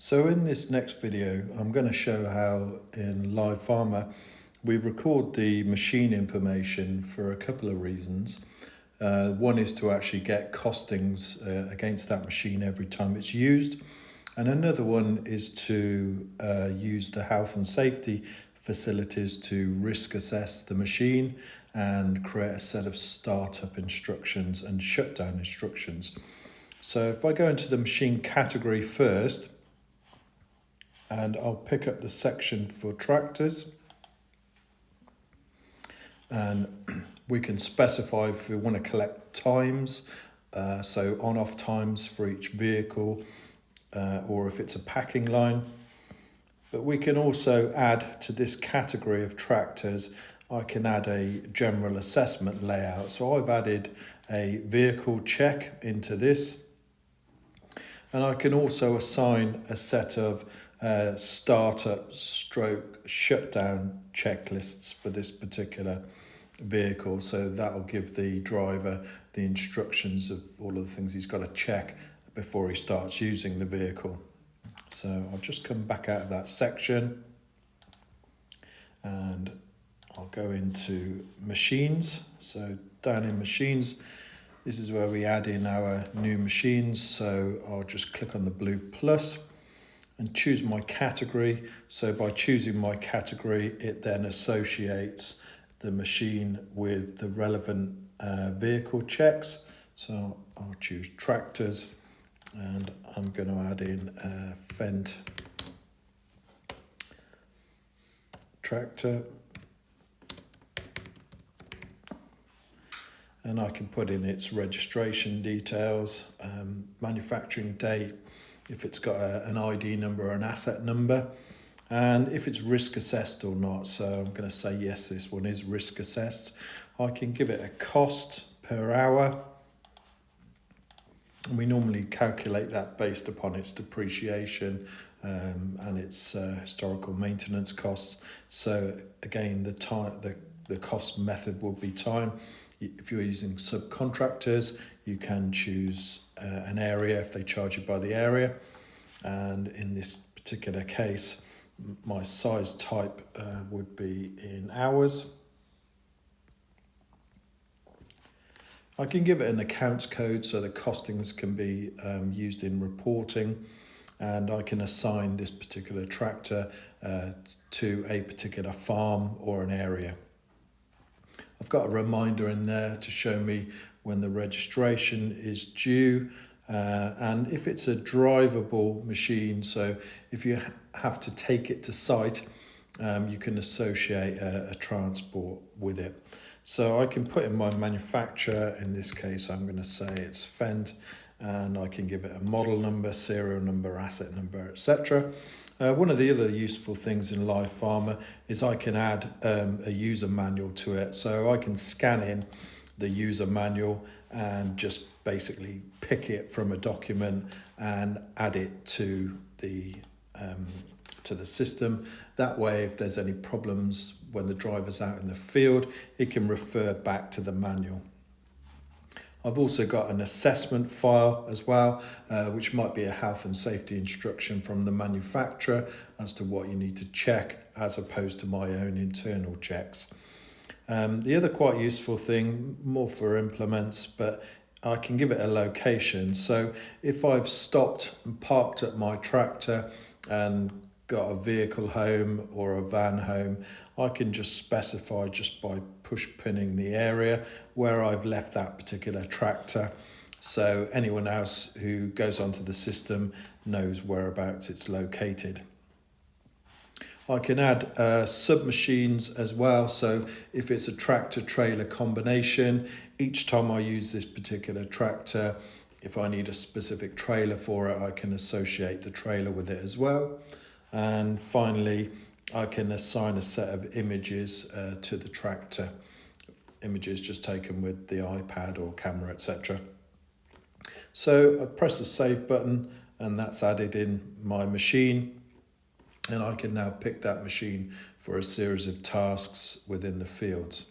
So in this next video, I'm going to show how in LiveFarmer we record the machine information for a couple of reasons. One is to actually get costings against that machine every time it's used. And another one is to use the health and safety facilities to risk assess the machine and create a set of startup instructions and shutdown instructions. So if I go into the machine category first, and I'll pick up the section for tractors, and we can specify if we want to collect times, so on-off times for each vehicle, or if it's a packing line. But we can also add to this category of tractors, I can add a general assessment layout. So I've added a vehicle check into this, and I can also assign a set of startup stroke shutdown checklists for this particular vehicle. So that'll give the driver the instructions of all of the things he's got to check before he starts using the vehicle. So I'll just come back out of that section and I'll go into machines. So down in machines, this is where we add in our new machines. So I'll just click on the blue plus and choose my category. So by choosing my category, it then associates the machine with the relevant vehicle checks. So I'll choose tractors, and I'm going to add in Fendt tractor. And I can put in its registration details, manufacturing date, if it's got an ID number or an asset number, and if it's risk assessed or not. So I'm going to say yes, this one is risk assessed. I can give it a cost per hour, and we normally calculate that based upon its depreciation and its historical maintenance costs. So again, the cost method will be time. If you're using subcontractors, you can choose an area if they charge you by the area. And in this particular case, my size type would be in hours. I can give it an accounts code so the costings can be used in reporting, and I can assign this particular tractor to a particular farm or an area. I've got a reminder in there to show me when the registration is due, and if it's a drivable machine, so if you have to take it to site, you can associate a transport with it. So I can put in my manufacturer. In this case, I'm going to say it's Fendt, and I can give it a model number, serial number, asset number, etc. One of the other useful things in LiveFarmer is I can add a user manual to it. So I can scan in the user manual and just basically pick it from a document and add it to the system. That way, if there's any problems when the driver's out in the field, it can refer back to the manual. I've also got an assessment file as well, which might be a health and safety instruction from the manufacturer as to what you need to check, as opposed to my own internal checks. The other quite useful thing, more for implements, but I can give it a location. So if I've stopped and parked at my tractor and got a vehicle home or a van home, I can just specify just by push pinning the area where I've left that particular tractor, so anyone else who goes onto the system knows whereabouts it's located. I can add sub-machines as well, so if it's a tractor-trailer combination, each time I use this particular tractor, if I need a specific trailer for it, I can associate the trailer with it as well. And finally, I can assign a set of images to the tractor, images just taken with the iPad or camera, etc. So I press the save button, and that's added in my machine, and I can now pick that machine for a series of tasks within the fields.